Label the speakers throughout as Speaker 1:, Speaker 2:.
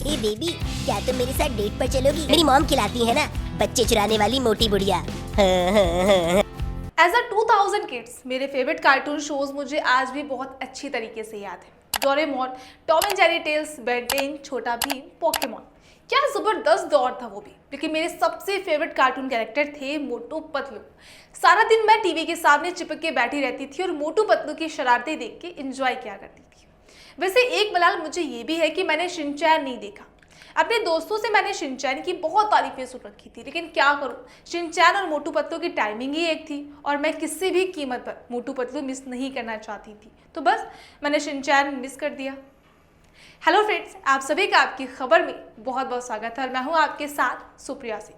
Speaker 1: ए baby, क्या तुम मेरे साथ डेट पर चलोगी? मेरी मॉम खिलाती है ना, बच्चे चुराने वाली मोटी बुढ़िया।
Speaker 2: एज अ 2000 किड्स मेरे फेवरेट कार्टून शोज मुझे आज भी बहुत अच्छी तरीके से याद है। Doraemon, Tom and Jerry tales, Ben 10, Chhota Bhim, Pokemon. क्या जबरदस्त दौर था वो भी। लेकिन मेरे सबसे फेवरेट कार्टून कैरेक्टर थे मोटू पतलू। सारा दिन मैं टीवी के सामने चिपक के बैठी रहती थी और मोटू पतलू की शरारतें देख के एंजॉय किया करती थी। वैसे एक मलाल मुझे ये भी है कि मैंने शिनचैन नहीं देखा। अपने दोस्तों से मैंने शिनचैन की बहुत तारीफें सुन रखी थी, लेकिन क्या करूं, शिनचैन और मोटू पतलू की टाइमिंग ही एक थी और मैं किसी भी कीमत पर मोटू पतलू मिस नहीं करना चाहती थी। तो बस मैंने शिनचैन मिस कर दिया। हेलो फ्रेंड्स, आप सभी का आपकी खबर में बहुत बहुत स्वागत है और मैं हूं आपके साथ सुप्रिया सिंह।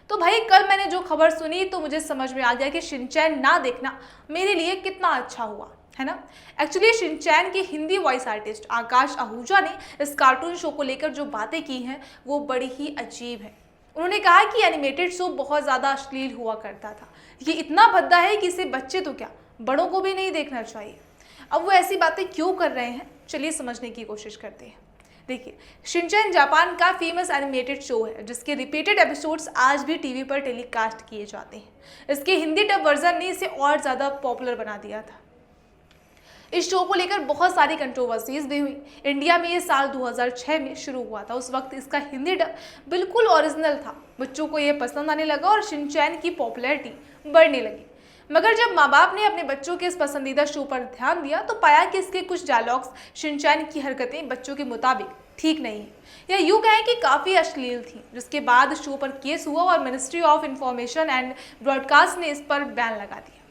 Speaker 2: तो भाई, कल मैंने जो खबर सुनी तो मुझे समझ में आ गया कि शिनचैन ना देखना मेरे लिए कितना अच्छा हुआ, है ना। एक्चुअली शिनचैन के हिंदी वॉइस आर्टिस्ट आकाश आहूजा ने इस कार्टून शो को लेकर जो बातें की हैं वो बड़ी ही अजीब है। उन्होंने कहा कि एनिमेटेड शो बहुत ज़्यादा अश्लील हुआ करता था, ये इतना भद्दा है कि इसे बच्चे तो क्या, बड़ों को भी नहीं देखना चाहिए। अब वो ऐसी बातें क्यों कर रहे हैं, चलिए समझने की कोशिश करते हैं। देखिए, शिनचैन जापान का फेमस एनिमेटेड शो है जिसके रिपीटेड एपिसोड्स आज भी टीवी पर टेलीकास्ट किए जाते हैं। इसके हिंदी डब वर्जन ने इसे और ज़्यादा पॉपुलर बना दिया था। इस शो को लेकर बहुत सारी कंट्रोवर्सीज भी हुई। इंडिया में ये साल 2006 में शुरू हुआ था। उस वक्त इसका हिंदी डब बिल्कुल ओरिजिनल था। बच्चों को ये पसंद आने लगा और शिनचैन की पॉपुलैरिटी बढ़ने लगी। मगर जब माँ बाप ने अपने बच्चों के इस पसंदीदा शो पर ध्यान दिया तो पाया कि इसके कुछ डायलॉग्स, शिनचैन की हरकतें बच्चों के मुताबिक ठीक नहीं है, या यूँ कहें कि काफ़ी अश्लील थी। जिसके बाद शो पर केस हुआ और ministry of information and broadcast ने इस पर बैन लगा दिया।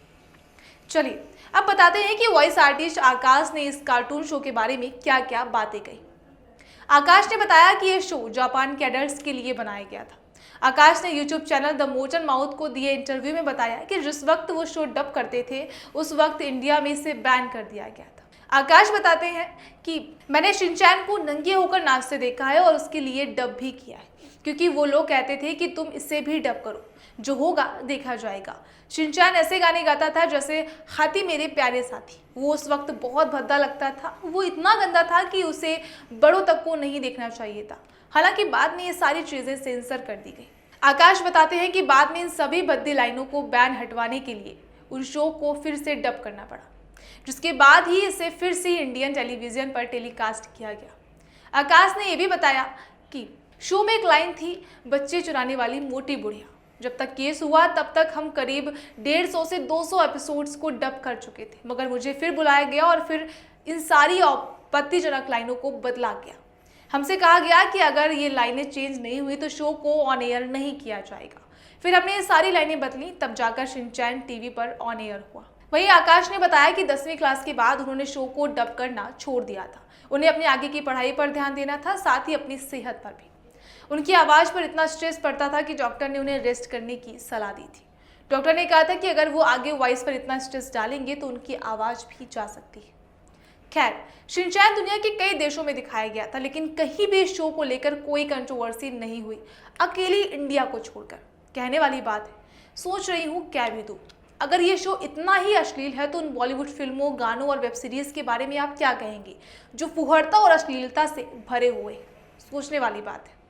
Speaker 2: चलिए अब बताते हैं कि वॉइस आर्टिस्ट आकाश ने इस कार्टून शो के बारे में क्या क्या बातें कही। आकाश ने बताया कि यह शो जापान के एडल्ट्स के लिए बनाया गया था। आकाश ने YouTube channel the Mochan mouth को दिए इंटरव्यू में बताया कि जिस वक्त वो शो डब करते थे उस वक्त इंडिया में इसे बैन कर दिया गया था। आकाश बताते हैं कि मैंने शिनचैन को नंगे होकर नाचते देखा है और उसके लिए डब भी किया है, क्योंकि वो लोग कहते थे कि तुम इसे भी डब करो, जो होगा देखा जाएगा। शिनचैन ऐसे गाने गाता था जैसे हाथी मेरे प्यारे साथी। वो उस वक्त बहुत भद्दा लगता था, वो इतना गंदा था कि उसे बड़ों तक को नहीं देखना चाहिए था। हालांकि बाद में ये सारी चीज़ें सेंसर कर दी गई। आकाश बताते हैं कि बाद में इन सभी भद्दी लाइनों को बैन हटवाने के लिए उस शो को फिर से डब करना पड़ा, जिसके बाद ही इसे फिर से इंडियन टेलीविजन पर टेलीकास्ट किया गया। आकाश ने यह भी बताया कि शो में एक लाइन थी, बच्चे चुराने वाली मोटी बुढ़िया। जब तक केस हुआ तब तक हम करीब 150 से 200 एपिसोड्स को डब कर चुके थे, मगर मुझे फिर बुलाया गया और फिर इन सारी आपत्तिजनक लाइनों को बदला गया। हमसे कहा गया कि अगर ये लाइनें चेंज नहीं हुई तो शो को ऑन एयर नहीं किया जाएगा। फिर हमने ये सारी लाइनें बदली, तब जाकर शिनचैन टीवी पर ऑन एयर हुआ। वहीं आकाश ने बताया कि 10वीं क्लास के बाद उन्होंने शो को डब करना छोड़ दिया था। उन्हें अपने आगे की पढ़ाई पर ध्यान देना था, साथ ही अपनी सेहत पर भी। उनकी आवाज़ पर इतना स्ट्रेस पड़ता था कि डॉक्टर ने उन्हें रेस्ट करने की सलाह दी थी। डॉक्टर ने कहा था कि अगर वो आगे वॉइस पर इतना स्ट्रेस डालेंगे तो उनकी आवाज़ भी जा सकती है। खैर, शिनचैन दुनिया के कई देशों में दिखाया गया था, लेकिन कहीं भी शो को लेकर कोई कंट्रोवर्सी नहीं हुई, अकेली इंडिया को छोड़कर। कहने वाली बात है, सोच रही हूँ क्या भी दूँ। अगर ये शो इतना ही अश्लील है तो उन बॉलीवुड फिल्मों, गानों और वेब सीरीज़ के बारे में आप क्या कहेंगे, जो फुहड़ता और अश्लीलता से भरे हुए? सोचने वाली बात है।